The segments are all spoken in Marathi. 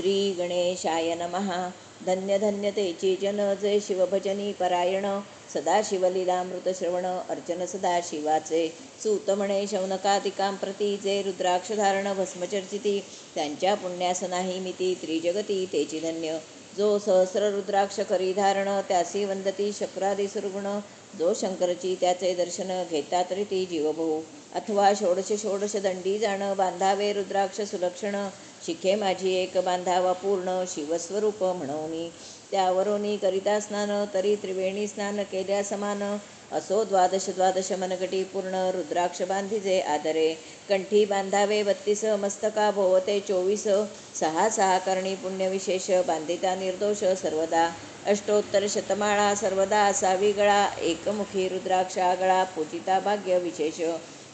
श्री गणेशाय नमः. धन्य धन्य तेची जन, जे शिवभजनी परायण. सदा शिवलीलामृत श्रवण, अर्चन सदा शिवाचे. सूत म्हणे शौनकादिकां प्रती, जे रुद्राक्ष धारण भस्मचर्चिती. त्यांच्या पुण्यास नाही मिती, त्रिजगती तेची धन्य. जो सहस्र रुद्राक्ष करी धारण, त्यासी वंदती शक्रादी सुरगुण. जो शंकरची त्याचे दर्शन, घेतात रीती जीवभाऊ. अथवा षोडश षोडश दंडी जाण, बांधावे रुद्राक्ष सुलक्षण. शिखे माझी एक बांधावा पूर्ण, शिवस्वरूप म्हणूनी. त्यावरोनी करिता स्नान, तरी त्रिवेणी स्नान केल्या समान. असो द्वादश द्वादश मनगटी पूर्ण, रुद्राक्ष बांधिजे आदरे. कंठी बांधावे 32, मस्तका भोवते 24. सहा सहा करणी पुण्यविशेष, बांधिता निर्दोष सर्वदा. अष्टोत्तर शतमाळा सर्वदा असावी गळा, एकमुखी रुद्राक्षा गळा पूजिता भाग्य विशेष.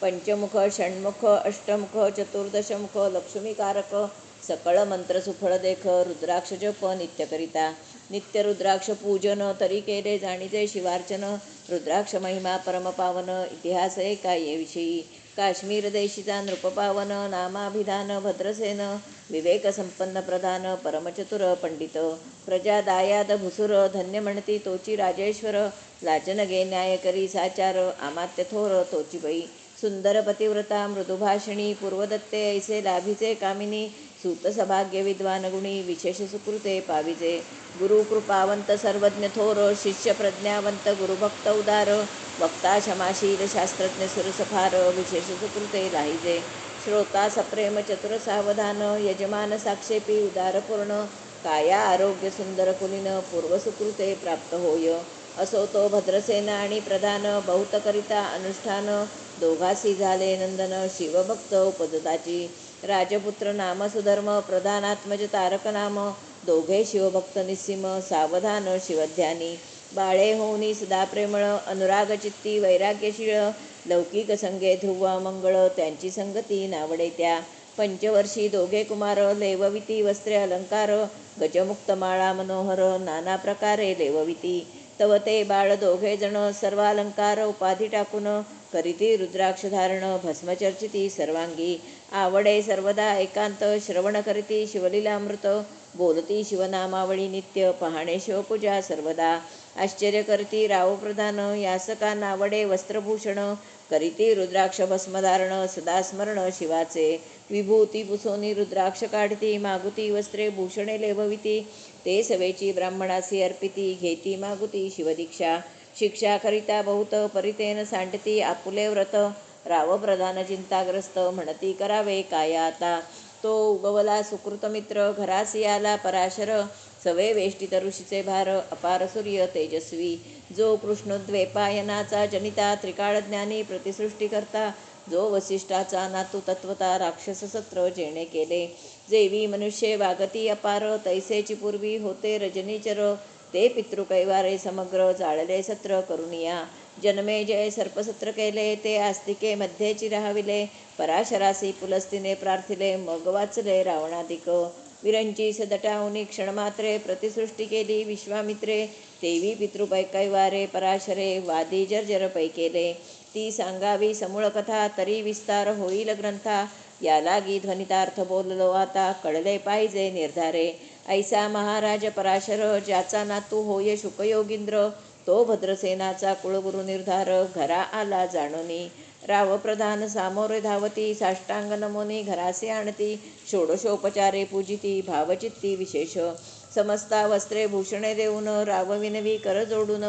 पंचमुख षण्मुख अष्टमुख चतुर्दशमुख लक्ष्मीकारक. सकळ मंत्र सुफळ देख, रुद्राक्ष जप नित्य करिता. नित्य रुद्राक्ष पूजन, तरी केले जाणीजे शिवार्चन. रुद्राक्ष महिमा परमपावन, इतिहास एकाये विषयी. काश्मीर देशीचा नृपपावन, नामाभिधान भद्रसेन. विवेक संपन्न प्रधान, परमचतुर पंडित. प्रजा दायाद भुसुर, धन्य म्हणती तोची राजेश्वर. लाचन गे न्याय करी साचार, अमात्य थोर तोची बाई. सुंदर पतिव्रता मृदुभाषिणी, पूर्वदत्ते ऐसे लाभिचे कामिनी. सूत सभाग्य विद्वान गुणी, विशेष सुकृते पाविजे. गुरु कृपावंत सर्वज्ञ थोर, शिष्य प्रज्ञावंत गुरुभक्त उदार. वक्ता क्षमाशील शास्त्रज्ञ सुरसफार, विशेष सुकृते लाहिजे. श्रोता सप्रेम चतुर सावधान, यजमान साक्षेपी उदारपूर्ण. काया आरोग्य सुंदर कुलीन, पूर्व सुकृते प्राप्त होय. असो तो भद्रसेन आणि प्रधान, बहुत करिता अनुष्ठान. दोघासी झाले नंदन, शिवभक्त उपजताची. राजपुत्र नाम सुधर्म, प्रधानात्मज तारक नाम. दोघे शिवभक्त निस्सीम, सावधान शिवध्यानी. बाळे होऊनी सदा प्रेमळ, अनुराग चित्ती वैराग्यशीळ. लौकिक संगे ध्रुव मंगळ, त्यांची संगती नावडे त्या. पंचवर्षी दोघे कुमार, लेवविती वस्त्रे अलंकार. गजमुक्त माळा मनोहर, नाना प्रकारे लेवविती. तव ते बाळ दोघे जण, सर्वालंकार उपाधी टाकून. करीती रुद्राक्ष धारण, भस्मचर्चिती सर्वांगी. आवडे सर्वदा एकांत, श्रवण करीती शिवलीलामृत. बोलती शिवनामावळी नित्य, पहाणे शिवपूजा सर्वदा. आश्चर्य करती राव प्रधान, यासका नावडे वस्त्रभूषण. करीती रुद्राक्ष भस्मधारण, सदा स्मरण शिवाचे. विभूती पुसोनी रुद्राक्ष काढती, मागुती वस्त्रे भूषणे लेवविती. ते सवेची ब्राह्मणासी अर्पिती, घेती मागुती शिवदीक्षा. शिक्षा करिता बहुत परितेन सांडती, आपुले व्रत. राव प्रधान चिंताग्रस्त, म्हणती करावे काय आता. तो उगवला सुकृत मित्र, घरासी आला पराशर. सवे वेष्टित ऋषीचे भार, अपार सूर्य तेजस्वी. जो कृष्णोद्वैपायनाचा जनिता, त्रिकाळ ज्ञानी प्रतिसृष्टी करता. जो वसिष्ठाचा नातू तत्वता, राक्षस सत्र जेणे केले. जेवी मनुष्य वागती अपार, तैसेची पूर्वी होते रजनीचर. ते पितृकैवारे समग्र, जाळले सत्र करुनिया. जन्मे जय सर्पसत्र केले, ते आस्तिके मध्येची राहाविले. पराशरासी पुलस्तीने प्रार्थिले, मग वाचले रावणाधिक. विरंची सदटावनी क्षणमात्रे, प्रतिसृष्टी केली विश्वामित्रे. तेवी पितृकैवारे पराशरे, वादी जर्जर पै केले. ती सांगावी समूळ कथा, तरी विस्तार होईल ग्रंथा. यालागी ध्वनितार्थ बोललो आता, कळले पाहिजे निर्धारे. ऐसा महाराज पराशर, ज्याचा नातू होय शुकयोगींद्र. तो भद्रसेनाचा कुळगुरु निर्धार, घरा आला जाणोनी. राव प्रधान सामोरे धावती, साष्टांग नमोनी घरासे आणती. षोडशोपचारे पूजिती, भावचित्ती विशेष. समस्ता वस्त्रे भूषणे देऊन, राव विनवी कर जोडून.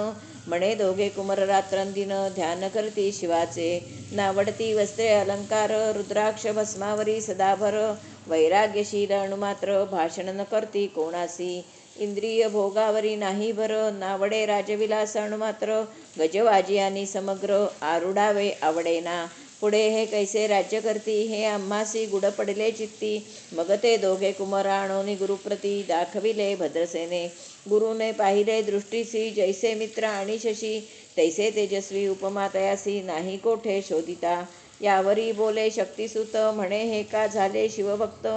म्हणे दोघे कुमर रात्रंदिन, ध्यान करती शिवाचे. नावडती वस्त्रे अलंकार, रुद्राक्ष भस्मावरी सदाभर. वैराग्यशील अणुमात्र, भाषण न करती कोणासी. इंद्रिय भोगावरी नाही भर, नावडे राजविलास अणुमात्र. गजवाजियानी समग्र, आरुडावे आवडेना. पुढे हे कैसे राज्य करती, हे आम्हासी गुड पडले चित्ती. मग ते दोघे कुमार आणोनी गुरुप्रती, दाखविले भद्रसेने. गुरुने पाहिले दृष्टीसी, जैसे मित्र आणि शशी. तैसे तेजस्वी उपमा तयासी, नाही कोठे शोधिता. यावरी बोले शक्तिसुत, म्हणे हे का झाले शिवभक्त.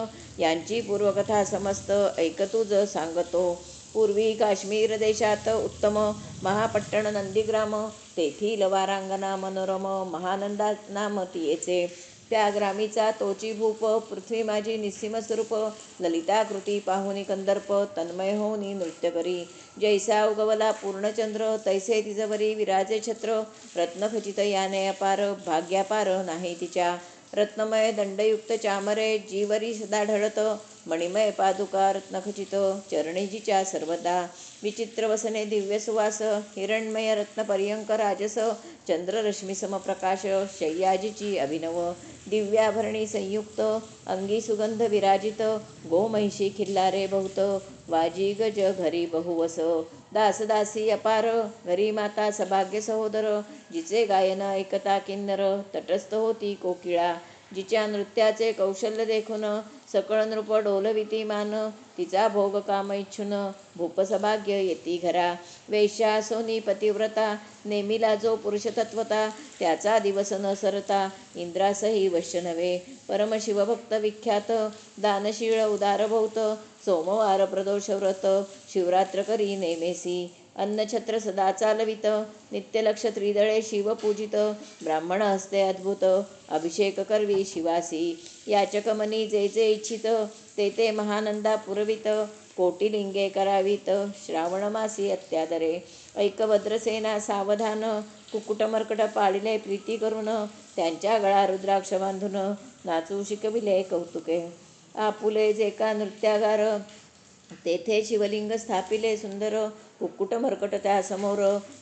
यांची पूर्वकथा समस्त, ऐक तुझ सांगतो. पूर्वी काश्मीर देशात उत्तम, महापट्टण नंदीग्राम. तेथील वारांगना मनोरम, महानंदा नाम तियेचे. त्या ग्रामीचा तोची भूप, पृथ्वी माझी निस्सीम स्वरूप, ललिताकृती पाहुनी कंदर्प, तन्मय होनी नृत्य करी. जैसा उगवला पूर्णचंद्र, तैसे तिजवरी विराजे छत्र, रत्नखचित याने अपार, भाग्यापार नाही तिच्या. रत्नमय दंडयुक्त चामरे, जीवरी सदा ढळत, मणिमय पादुका रत्नखचित, चरणी जिच्या सर्वदा. विचित्र वसने दिव्य सुवास, हिरण्मय रत्नपर्यंक राजस, चंद्ररश्मी समप्रकाश, शय्याजीची अभिनव. दिव्याभरणी संयुक्त, अंगी सुगंध विराजित, गोमहिषी खिल्लारे बहुत, वाजी गज घरी बहुवस. दासदासी अपार, घरी माता सभाग्य सहोदर, जिचे गायन ऐकता किन्नर, तटस्थ होती कोकिळा. जिच्या नृत्याचे कौशल्य देखून, सकळ नृप डोलविती मान, तिचा भोग काम इच्छून, भूपसभाग्य येती घरा. वेश्या सोनी पतिव्रता, नेमिला जो पुरुषतत्वता, त्याचा दिवस न सरता, इंद्रासही वश्य नव्हे. परमशिवभक्त विख्यात, दानशीळ उदार बहुत, सोमवार प्रदोष व्रत, शिवरात्र करी नेमेसी. अन्नछत्र सदा चालवित, नित्यलक्ष त्रिदळे शिव पूजित, ब्राह्मण हस्ते अद्भुत, अभिषेक करवी शिवासी. याचक मनी जे जे इच्छित, ते ते महानंदा पुरवित, कोटिलिंगे करावीत, श्रावण मासी अत्यादरे. ऐकभद्रसेना सावधान, कुकुट मर्कट पाळिले प्रीती करून, त्यांच्या गळा रुद्राक्ष बांधून, नाचू शिकविले कौतुके. आपुले जे का नृत्यागार, तेथे शिवलिंग स्थापिले सुंदर, कुक्कुट मर्कट त्यासमोर,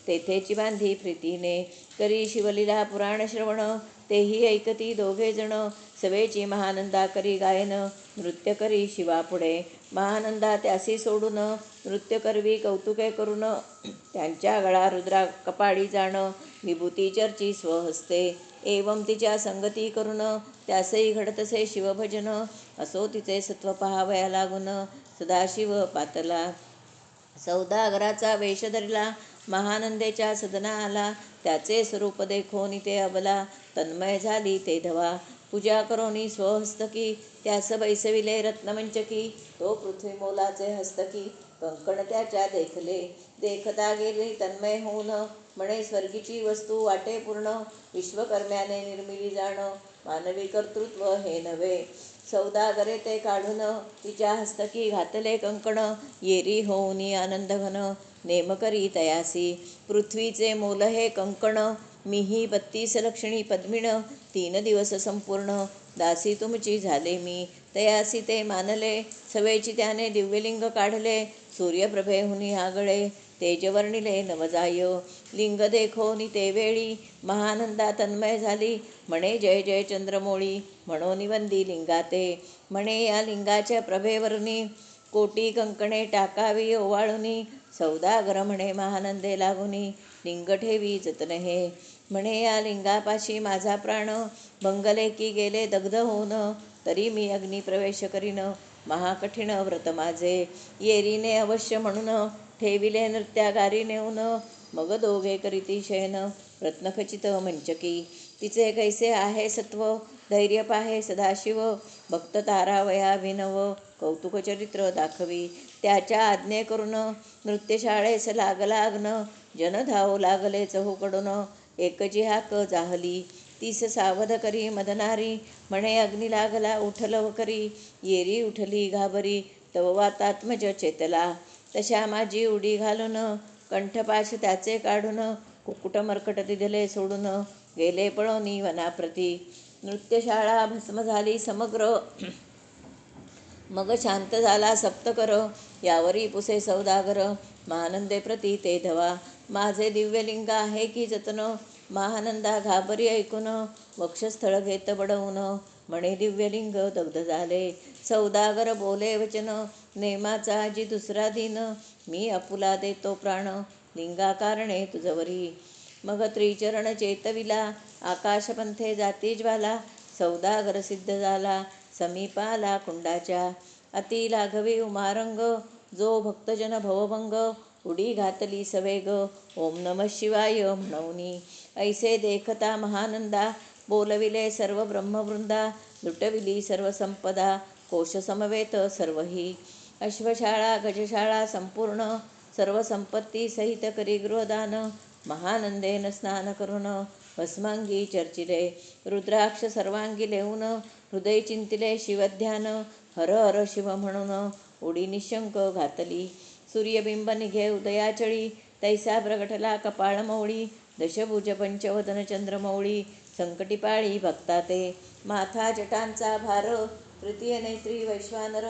तेथेची बांधी प्रीतीने. करी शिवलीला पुराण श्रवण, तेही ऐकती दोघे जण, सवेची महानंदा करी गायन, नृत्य करी शिवापुढे. महानंदा त्यासी सोडून, नृत्य करवी कौतुके करून, त्यांच्या गळा रुद्रा कपाळी जाण, विभूती चर्ची स्वहस्ते. एवं तिच्या संगती करून, त्यासही घडतसे शिवभजन, असो तिचे सत्व पहावया लागून, सदाशिव पातला. सौदागराचा वेश धरला, महानंदेच्या सदना आला, त्याचे स्वरूप देखोनी ते अबला, तन्मय झाली ते धवा. पूजा करोनी स्वहस्तकी, त्यास बैसविले रत्नमंचकी, तो पृथ्वी मोलाचे हस्तकी, कंकण त्याच्या देखले. देखता गेली तन्मय होऊन, म्हणे स्वर्गीची वस्तू वाटे पूर्ण, विश्वकर्म्याने निर्मिली जाण, मानवी कर्तृत्व हे नव्हे. सौदागरे ते काढून, तिच्या हस्तकी घातले कंकण, येरी होऊनी आनंद घन, नेम करी तयासी. पृथ्वीचे मोल हे कंकण, मीही 32 लक्षणी पद्मिण, 3 दिवस संपूर्ण, दासी तुमची झाले मी. तयासी ते मानले, सवेची त्याने दिव्यलिंग काढले, सूर्यप्रभेहुनी आगळे, तेज वर्णिले नवजाय. लिंग देखोनी ते वेळी, महानंदा तन्मय झाली, म्हणे जय जय चंद्रमोळी, म्हणून वंदी लिंगाते. म्हणे या लिंगाच्या प्रभेवरणी, कोटी कंकणे टाकावी ओवाळुनी, सौदागर म्हणे महानंदे लागुनी, लिंग ठेवी जतन हे. म्हणे या लिंगापाशी माझा प्राण, भंगले की गेले दग्ध होऊन, तरी मी अग्नी प्रवेश करीन, महाकठीण व्रत माझे. येरीने अवश्य म्हणून, ठेविले नृत्यागारी नेऊन, मग दोघे करीती शयन, रत्नखचित मंचकी. तिचे कैसे आहे सत्व, धैर्य पाहे सदाशिव, भक्त तारावयाभिनव, कौतुक चरित्र दाखवी. त्याच्या आज्ञे करून, नृत्यशाळेस लागला अग्न, जन धावू लागले चहूकडून, एकची हाक जाहली, तीस सावध करी मदनारी, म्हणे अग्नी लागला उठलव करी, येरी उठली घाबरी, तव वातात्मज चेतला. तशा माझी उडी घालून, कंठपाश त्याचे काढून, कुक्कुट मर्कट तिधले सोडून, गेले पळोनी वनाप्रती. नृत्यशाळा भस्म झाली समग्र, मग शांत झाला सप्तकर, यावरी पुसे सौदागर, महानंदे प्रती ते धवा. माझे दिव्यलिंग आहे की जतन, महानंदा घाबरी ऐकून, वक्षस्थळ घेत बडवून, म्हणे दिव्यलिंग दग्ध झाले. सौदागर बोले वचन, नेमाचा आजी दुसरा दिन, मी आपुला देतो प्राण, लिंगा कारणे तुझवरी. मग त्रिचरण चेतविला, आकाशपंथे जाती ज्वाला, सौदागर सिद्ध झाला, समीपाला कुंडाच्या. अति लाघवी उमारंग, जो भक्तजन भवभंग, उडी घातली सवेग, ओम नमः शिवाय म्हणूनी. ऐसे देखता महानंदा, बोलविले सर्व ब्रह्मवृंदा, लुटविली सर्व संपदा, कोश समवेत सर्वही. अश्वशाळा गजशाळा संपूर्ण, सर्व संपत्ती सहित करी गृहदान, महानंदेन स्नान करून, भस्मांगी चर्चिले. रुद्राक्ष सर्वांगी लेऊन हृदय चिंतिले शिवध्यान. हर हर शिव म्हणून उडी निशंक घातली. सूर्यबिंब निघे उदयाचळी, तैसा प्रगटला कपाळमौळी. दशभुज पंचवदन चंद्रमौळी, संकटी पाळी भक्ता ते. माथा जटांचा भार, तृतीय नेत्री वैश्वानर.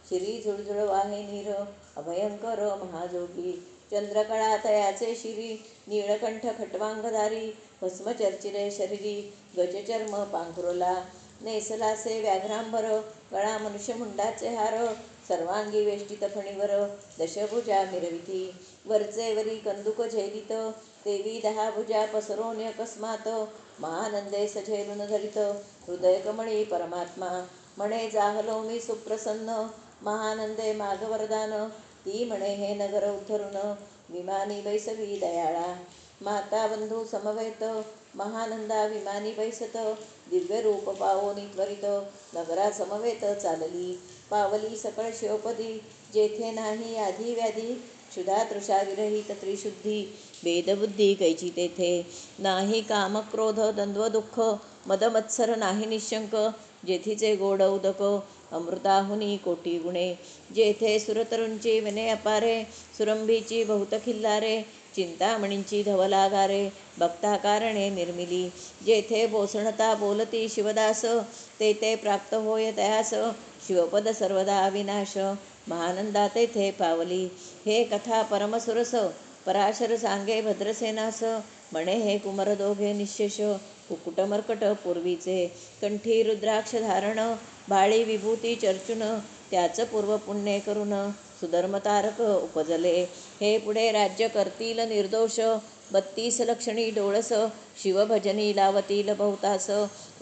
शिरी झुळझुळ वाहे नीर, अभयंकर महाजोगी. चंद्रकळा तयाचे शिरी, नीळकंठ खट्वांगधारी. भस्म चर्चिले शरीरी, गजचर्म पांघरुला. नेसलासे व्याघ्रांबर, गळा मनुष्यमुंडाचे हार. सर्वांगी वेष्टित फणीवर, दशभुजा मिरविती. वरचे वरी कंदुक झेलित, तेवी 10 भुजा पसरोन अकस्मात. महानंदे सझेलून धरित, हृदय कमळी परमात्मा. म्हणे जाहलो मी सुप्रसन्न, महानंदे माग वरदान. ती म्हणे हे नगर उद्धरून, विमानी बैसवी दयाळा. माता बंधू समवेत, महानंदा विमानी बैसत. दिव्य रूप पावोनी त्वरित, नगरा समवेत चालली. पावली सकळ शिवपदी, जेथे नाही आधी व्याधी. क्षुधा तृषा विरहित त्रिशुद्धी, भेदबुद्धी कैची तेथे. नाही काम क्रोध द्वंद्व दुःख, मदमत्सर नाही निशंक. जेथीचे गोड उदक, अमृताहुनी कोटी गुणे. जेथे सुरतरूंची विने अपारे, सुरंभीची बहुत खिल्लारे. चिंतामणींची धवलागारे, भक्ता कारणे निर्मिली. जेथे बोसणता बोलती शिवदास, तेथे प्राप्त होय तयास. शिवपद सर्वदा अविनाश, महानंदा तेथे पावली. हे कथा परमसुरस, पराशर सांगे भद्रसेनास. म्हणे हे कुमर दोघे निःशेष, कुकुट मर्कट पूर्वीचे. कंठी रुद्राक्ष धारण, भाळी विभूती चर्चून. त्याच पूर्व पुण्य करून, सुधर्मतारक उपजले. हे पुढे राज्य करतील निर्दोष, 32 लक्षणी डोळस. शिवभजनी लावतील बहुतास,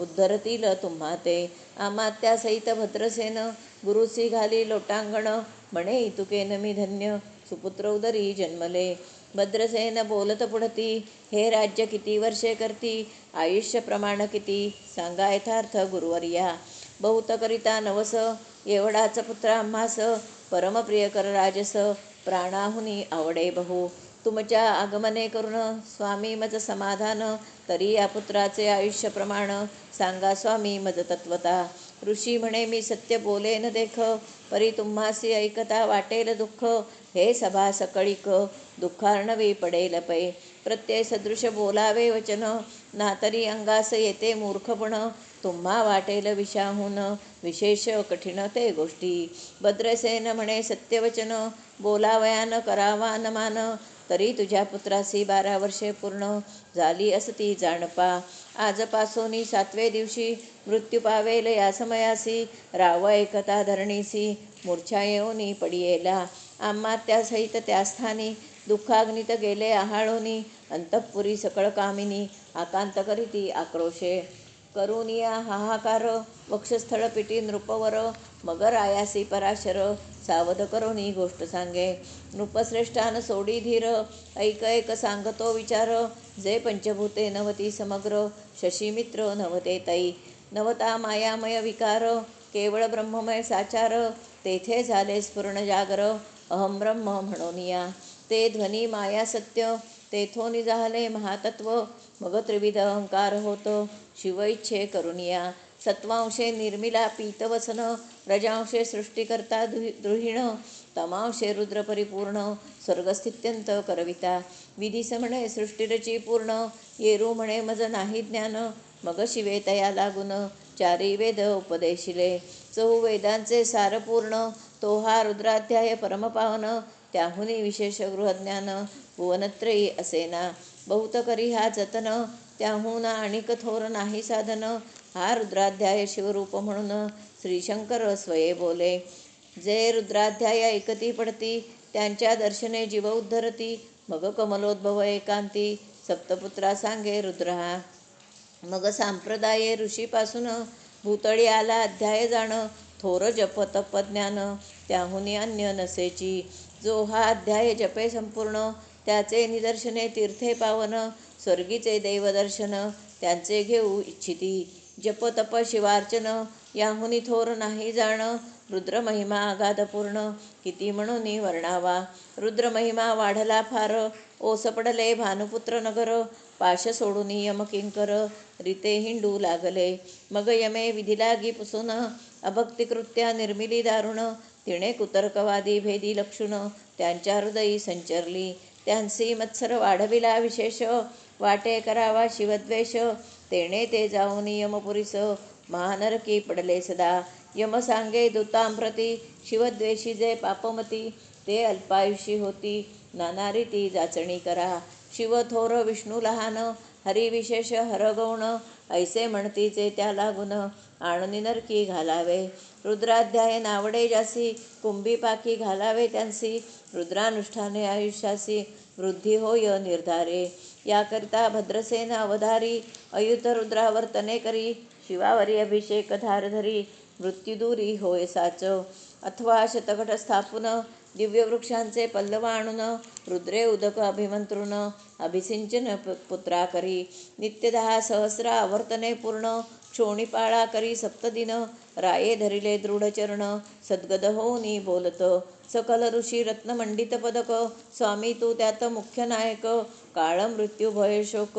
उद्धरतील तुम्हा ते. अमात्यासहित भद्रसेन, गुरुसी घाली लोटांगण. म्हणे इतुकेन मी धन्य, सुपुत्र उदरी जन्मले. भद्रसेन बोलत पुढती, हे राज्य किती वर्षे करती. आयुष्य प्रमाण किती, सांगा यथार्थ गुरुवर्या. बहुत करिता नवस, एवढाच पुत्र आम्हास. परमप्रिय कर राजस, प्राणाहुनी आवडे बहु. तुमच्या आगमने करून स्वामी मज समाधान. तरी या पुत्राचे आयुष्य प्रमाण, सांगा स्वामी मज तत्वता. ऋषी म्हणे मी सत्य बोलेन देख, परी तुम्हासी ऐकता वाटेल दुःख. हे सभा सकळीक, दुःखार्णवी पडेल पै. प्रत्यय सदृश बोलावे वचन, ना तरी अंगास येते मूर्खपण. तुम्हा वाटेल विषाहून, विशेष कठीण ते गोष्टी. भद्रसेन म्हणे सत्यवचन, बोलावयान करावा न मान. तरी तुझ्या पुत्रासी 12 वर्षे पूर्ण, झाली असती जाणपा. आजपासोनी 7वे दिवशी, मृत्यू पावेल या समयासी. राव ऐकता धरणीसी, मूर्छा येऊनी पडियेला. आम्हात्यासहित त्या स्थानी, दुःखाग्नित गेले आहाळोनी. अंतःपुरी सकळ कामिनी, आकांत करीती आक्रोशे. करुनिया हाहाकार, वक्षस्थळ पिटी नृपवर. मग रायासी पराशर, सावध करोनी गोष्ट सांगे. नृपश्रेष्ठान सोडी धीर, ऐक ऐक सांगतो विचार. जे पंचभूते नवती समग्र, शशीमित्र नवते तै. नवता मायामय विकार, केवळ ब्रह्ममय साचार. तेथे झाले स्फुरण जागर, अहम ब्रह्म म्हणोनिया. ते ध्वनी माया सत्य, तेथोनी झाले महातत्व. मग त्रिविध अहंकार होत, शिव इच्छे करुनिया. सत्वांशे निर्मिला पीतवसन, रजांशे सृष्टिकर्ता द्रुहिण. तमांशे रुद्र परिपूर्ण, स्वर्गस्थित्यंत करविता. विधीस म्हणे सृष्टिरची पूर्ण, येरू म्हणे मज नाही ज्ञान. मग शिवे तया लागून, 4 वेद उपदेशिले. 4 वेदांचे सार पूर्ण, तो हा रुद्राध्याय परमपावन. त्याहुनी विशेष गृहज्ञान, भुवनत्रयी असेना. बहुत करी हा जतन, त्याहून आणिक थोर नाही साधन. हा रुद्राध्याय शिवरूप म्हणून, श्रीशंकर स्वये बोले. जे रुद्राध्याय ऐकती पडती, त्यांच्या दर्शने जीव उद्धरती. मग कमलोद्भव एकांती, सप्तपुत्रा सांगे रुद्र हा. मग संप्रदाये ऋषीपासून, भूतळी आला अध्याय जाण. थोर जप तप ज्ञान, त्याहुनी अन्य नसेची. जो हा अध्याय जपे संपूर्ण, त्याचे निदर्शने तीर्थे पावन. स्वर्गीचे देवदर्शन, त्यांचे घेऊ इच्छिती. जप तप शिवार्चन, याहुनी थोर नाही जाण. रुद्रमहिमा अगाध पूर्ण, किती म्हणून वर्णावा. रुद्रमहिमा वाढला फार, ओस पडले भानुपुत्र नगर. पाश सोडून यम किंकर रीते हिंडू लागले. मग यमे विधी लागी पुसून अभक्तिकृत्या निर्मिली दारुण. तिने कुतर्कवादी भेदी लक्षुण त्यांच्या हृदयी संचरली. त्यांसी मत्सर वाढविला विशेष वाटे करावा शिवद्वेष. तेने ते जाऊन यमपुरीस महानरकी पडले सदा. यम सांगे दूतांप्रती शिवद्वेषी जे पापमती. ते अल्पायुषी होती नाना रीती जाचणी करा. शिव थोर विष्णू लहान हरी विशेष हरगौण. ऐसे म्हणतीचे त्या लागून आणून नरकी घालावे. रुद्राध्याय नावडे जासी कुंभी पाकी घालावे त्यांसी. रुद्रानुष्ठाने आयुष्यासी वृद्धी होय निर्धारे. याकरिता भद्रसेन अवधारी अयुत रुद्रावर्तने करी. शिवावरी अभिषेक धारधरी मृत्युदूरी होय साच. अथवा शतघट स्थापून दिव्यवृक्षांचे पल्लव आणून रुद्रे उदक अभिमंत्रून अभिसिंचन पुत्रा करी. नित्य 10 सहस्र आवर्तने पूर्ण क्षोणीपाळा करी सप्तदिन. राये धरिले दृढचरण सद्गद होऊनी बोलत. सकल ऋषी रत्नमंडित पदक स्वामी तू त्यात मुख्य नायक. काळ मृत्यू भय शोक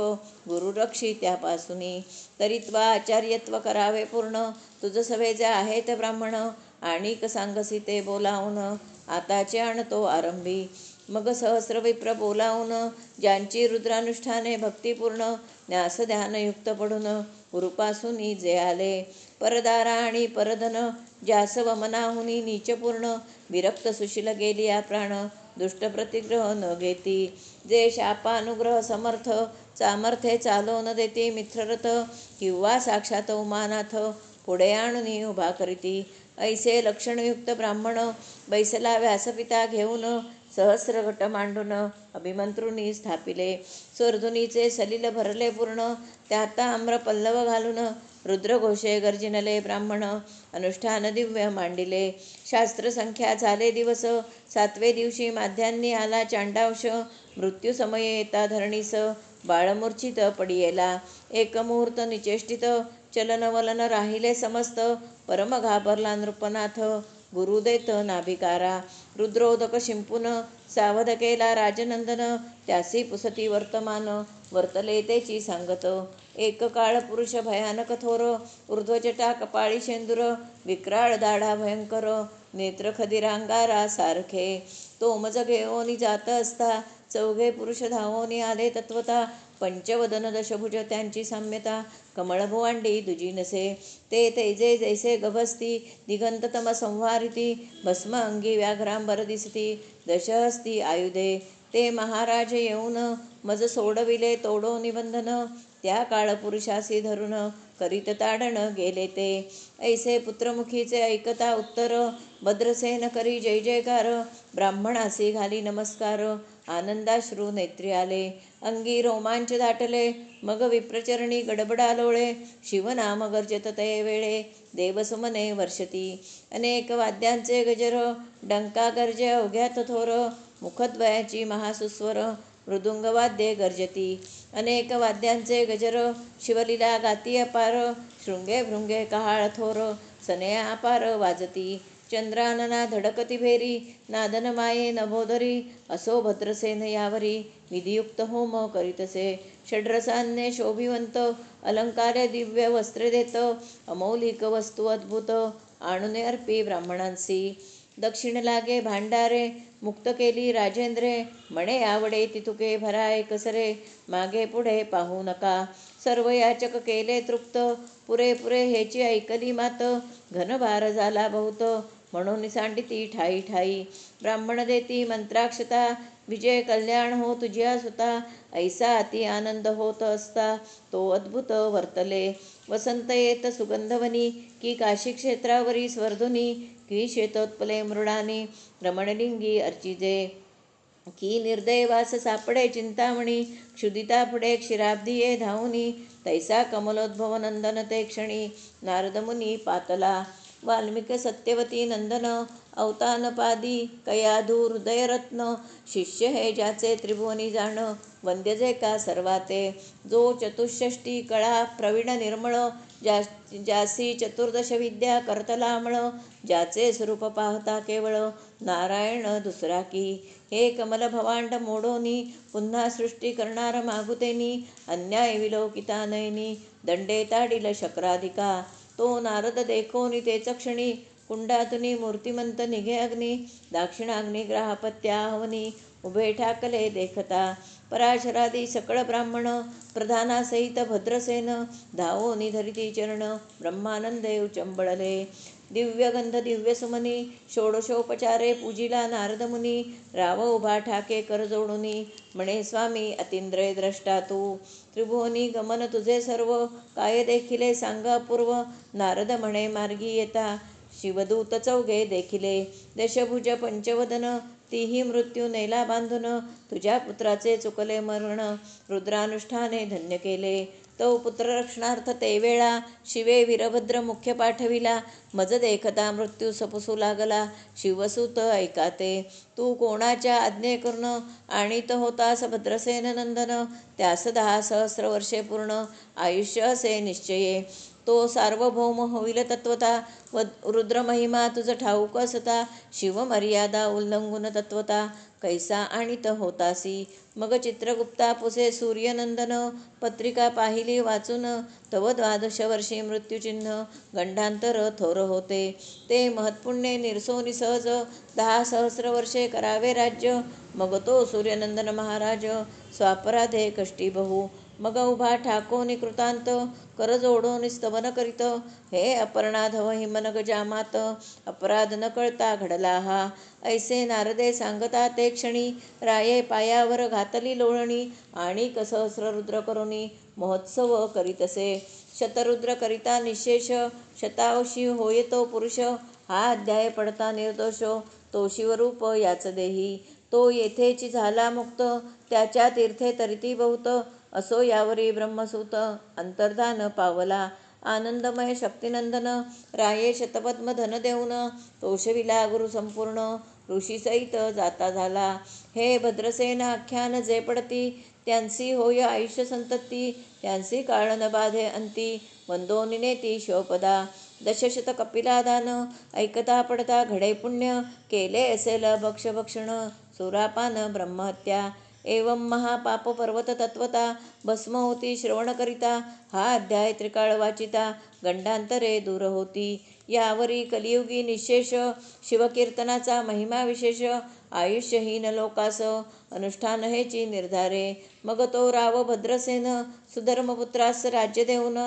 गुरु रक्षी त्यापासूनी. तरीत्वा आचार्यत्व करावे पूर्ण तुझ सभेचे आहेत ब्राह्मण. आणिक सांगसी ते बोलावून आताचे आणतो आरंभी. मग सहस्र विप्र बोलावून ज्यांची रुद्रानुष्ठाने भक्तिपूर्ण. न्यास ध्यानयुक्त पडून गुरुपासूनी जे आले. परदारा आणि परधन ज्यास वमनाहुनी नीचपूर्ण. विरक्त सुशील गेली प्राण दुष्ट प्रतिग्रह न घेती. जे शापानुग्रह समर्थ सामर्थ्ये चालो न देती मित्ररथ. किंवा साक्षात उमानाथ पुढे आणून उभा करीती. ऐसे लक्षणयुक्त ब्राह्मण बैसला व्यासपिता घेऊन. सहस्र घट मांडून अभिमंत्रुनी स्थापिले. स्वर्धुनीचे सलिल भरले पूर्ण त्यात आम्र पल्लव घालून. रुद्रघोषे गर्जिनले ब्राह्मण अनुष्ठान दिव्य मांडिले. शास्त्र संख्या झाले दिवस 7वे दिवशी माध्यान्नी आला चांडावश. मृत्यू समये येता धरणीस बाळमूर्छित पडियेला. एक मुहूर्त निचेष्टित चलनवलन राहिले समस्त. परम घाबरला नृपनाथ गुरु देत नाभिकारा. रुद्रोदक शिंपून सावध केला राजनंदन. त्यासी पुसती वर्तमान वर्तले तेची सांगत. एक काळ पुरुष भयानक थोर ऊर्ध्वजटा कपाळी शेंदूर. विक्राळ दाढा भयंकर नेत्र खदिरांगारा सारखे. तो मज घेऊनी जात असता चौघे पुरुष धावोनी आले तत्वता. पंचवदन दशभुज त्यांची साम्यता. कमळभुवांडी दुजी नसे ते तेजे जैसे गभस्ती. दिगंततम संहारिती भस्म अंगी व्याघ्रांबर दिसती. दशहस्ती आयुधे ते महाराज येऊन मज सोडविले तोडो निबंधन. त्या काळ पुरुषासी धरून करीत ताडण गेले ते. ऐसे पुत्रमुखीचे ऐकता उत्तर भद्रसेन करी जय जयकार. ब्राह्मणासी घाली नमस्कार आनंदाश्रू नेत्री आले. अंगी रोमांच दाटले मग विप्रचरणी गडबडा लोळे. शिवनाम गर्जत ते वेळे देवसुमने वर्षती. अनेक वाद्यांचे गजर डंका गर्जे अवघ्यात थोर. मुखद्वयाची महासुस्वर मृदुंगवाद्ये गर्जती. अनेक वाद्यांचे गजर शिवलीला गाती अपार. शृंगे भृंगे कहाळ थोर सनया अपार वाजती. चंद्रानना धडकती भेरी नादन माये नभोदरी. असो भद्रसेन यावरी विधियुक्त होम करीतसे. षड्रसान्य शोभिवंत अलंकार दिव्य वस्त्रे देत. अमौलिक वस्तू अद्भुत आणून अर्पी ब्राह्मणांसी. दक्षिण लागे भांडारे मुक्त केली राजेंद्रे. म्हणे आवडे तितुके भरा एकसरे. मागे पुढे पाहू नका सर्व याचक केले तृप्त. पुरे पुरे हेची ऐकली मात. घनभार झाला बहुत म्हणून सांडिती ठाई ठाई. ब्राह्मण देती मंत्राक्षता विजय कल्याण हो तुझ्या सुता. ऐसा अति आनंद होत असता तो अद्भुत वर्तले. वसंत येत सुगंधवनी की काशी क्षेत्रावरी स्वर्धुनी. की शेतोत्पले मृडानी रमणलिंगी अर्चिजे. की निर्दयवास सापडे चिंतामणी. क्षुदिता पुढे क्षीराब्धिये धावुनी. तैसा कमलोद्भव नंदन ते क्षणी नारदमुनी पातला. वाल्मिक सत्यवती नंदन अवतानपादी कयाधू हृदयरत्न. शिष्य हे ज्याचे त्रिभुवनी जाण वंद्य जे का सर्वाते. जो चतुष्षष्टी कळा प्रवीण निर्मळ. ज्यासी 14 विद्या करतलामळ. ज्याचे स्वरूप पाहता केवळ नारायण दुसरा की. हे कमल भवांड मोडोनी पुन्हा सृष्टी करणार मागुतेनी. अन्याय विलोकिता नयनी दंडे ताडिल शक्राधिका. तो नारद देखोनी तेच क्षणी कुंडातुनी मूर्तिमंत निघे अग्नी. दाक्षिणाग्नी ग्राहपत्याहवनी उभे ठाकले देखता. पराशरादी सकळ ब्राह्मण प्रधानासहित भद्रसेन. धावोनी धरिती चरण ब्रह्मानंदे उचंबळले. दिव्यगंध दिव्य सुमनी षोडशोपचारे पूजिला नारद मुनी. राव उभा ठाके कर जोडुनी म्हणे स्वामी अतिंद्रिय द्रष्टा तू. त्रिभुवनी गमन तुझे सर्व काय देखिले सांग अपूर्व. नारद म्हणे मार्गी येता शिवदूत चौघे देखिले. दशभुज पंचवदन तीही मृत्यू नेला बांधून. तुझ्या पुत्राचे चुकले मरण रुद्रानुष्ठाने धन्य केले. तो पुत्र रक्षणार्थ ते वेळा शिवे वीरभद्र मुख्य पाठविला. मज देखता मृत्यू सपुसू लागला शिवसूत ऐकाते. तू कोणाच्या आज्ञे करून आणीत होतास भद्रसेन नंदन. त्यास 10 सहस्र वर्षे पूर्ण आयुष्य असे निश्चये. तो सार्वभौम होईल तत्वता व रुद्रमहिमा तुझ ठाऊक असता. शिवमर्यादा उल्लंघून तत्वता कैसा आणीत होतासी. मग चित्रगुप्ता पुसे सूर्यनंदन पत्रिका पाहिली वाचून. तव 12 वर्षी मृत्यूचिन्ह गंडांतर थोर होते. ते महत्पुण्ये निरसोनी सहज 10 सहस्र वर्षे करावे राज्य. मग तो सूर्यनंदन महाराज स्वापराधे कष्टी बहु. मग उभा ठाकोनी कृतांत कर जोडोनी स्तवन करीत. हे अपर्णाधव हिमनग जामात अपराध न कळता घडला हा. ऐसे नारदे सांगता ते क्षणी राये पायावर घातली लोळणी. आणि सहस्र रुद्र करुणी महोत्सव करीतसे. शतरुद्र करिता निशेष शतावशी होय तो पुरुष. हा अध्याय पडता निर्दोष तो शिवरूप याच देही. तो येथेची झाला मुक्त त्याच्या तीर्थे तरिती बहुत. असो यावरी ब्रह्मसूत अंतर्धान पावला. आनंदमय शक्तिनंदन राये शतपद्म धन देऊन. तोषविला गुरु संपूर्ण ऋषीसहित जाता झाला. हे भद्रसेन आख्यान जे पडती त्यांसी होय आयुष्य संतती. त्यांसी काळ न बाधे अंती वंदोनी नेती शिवपदा. दशशत कपिलादान ऐकता पडता घडे पुण्य. केले असेल भक्षण सुरापान ब्रह्महत्या. एवं महापाप पर्वत तत्वता भस्म होती श्रवण करिता. हा अध्याय त्रिकाळ वाचिता गंडांतरे दूर होती. यावरी कलियुगी निशेष शिवकीर्तनाचा महिमा विशेष. आयुष्यहीन लोकास अनुष्ठान हेची निर्धारे. मग तो राव भद्रसेन सुधर्मपुत्रास राज्य देऊन.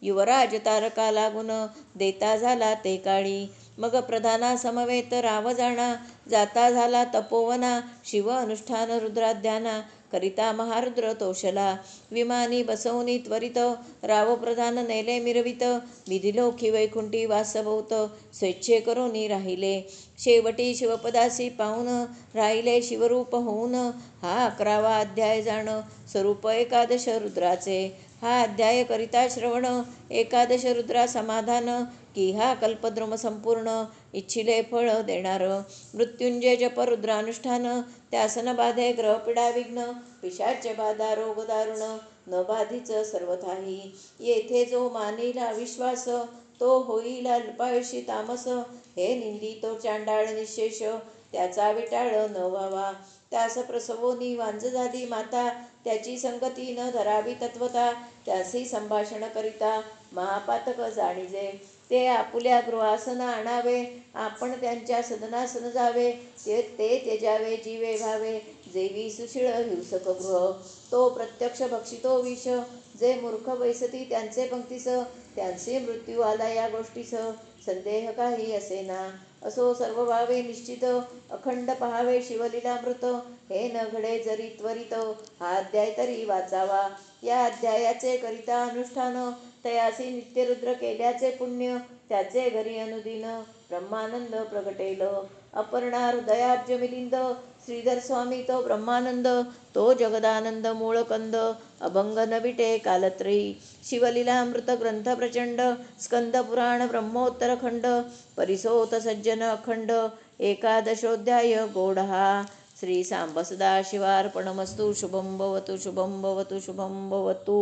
युवराज तारका लागून देता झाला ते काळी. मग प्रधाना समवेत राव जाणा जाता झाला तपोवना. शिव अनुष्ठान रुद्राध्याना करिता महारुद्र तोषला. विमानी बसवूनी त्वरित राव प्रधान नेले मिरवित. विधिलोकी वैकुंठी वासभूत स्वेच्छे करोनी राहिले. शेवटी शिवपदासी पाहून राहिले शिवरूप होऊन. हा 11वा अध्याय जाण स्वरूप एकादश रुद्राचे. हा अध्याय करिता श्रवण एकादश रुद्रा समाधान. की हा कल्पद्रुम संपूर्ण इच्छिले फळ देणार. मृत्युंजय जप रुद्रानुष्ठान त्यास न बाधे ग्रहपीडा विघ्न. पिशाच्य बाधा रोग दारुण न बाधीच सर्वथाही. येथे जो मानिला विश्वास तो होईला अल्पायुषी तामस. हे निंदी तो चांडाळ निशेष त्याचा विटाळ न व्हावा. त्यास प्रसवोनी वांज झाली माता. त्याची संगती न धरावी तत्वता. त्यासी संभाषण करिता महापातक जाणीजे. ते आपुल्या गृहास न आणावे आपण त्यांच्या सदनास न जावे. ते त्यजावे जीवे भावे जेवी सुशीळ हिंसक गृह. तो प्रत्यक्ष भक्षितो विष जे मूर्ख बैसती त्यांचे पंक्तीस. त्यांचे मृत्यू आला या गोष्टीस संदेह काही असेना. असो सर्व भावे निश्चित अखंड पहावे शिवलीलामृत. हे न घडे जरी त्वरित हा अध्याय तरी वाचावा. या अध्यायाचे करिता अनुष्ठान तयासी नित्यरुद्र केल्याचे पुण्य. त्याचे घरी अनुदिन ब्रह्मानंद प्रगटेल. अपर्णा हृदयाब्ज मिलिंद श्रीधर स्वामी तो ब्रह्मानंद. तो जगदानंद मूळकंद अभंग न विटे कालत्रयी. शिवलीलामृत ग्रंथ प्रचंड स्कंद पुराण ब्रह्मोत्तर खंड. परिसोत सज्जन अखंड एकादशोध्याय गोड हा. श्री सांब सदाशिवार्पणमस्तु. शुभं भवतु शुभं भवतु शुभं भवतु.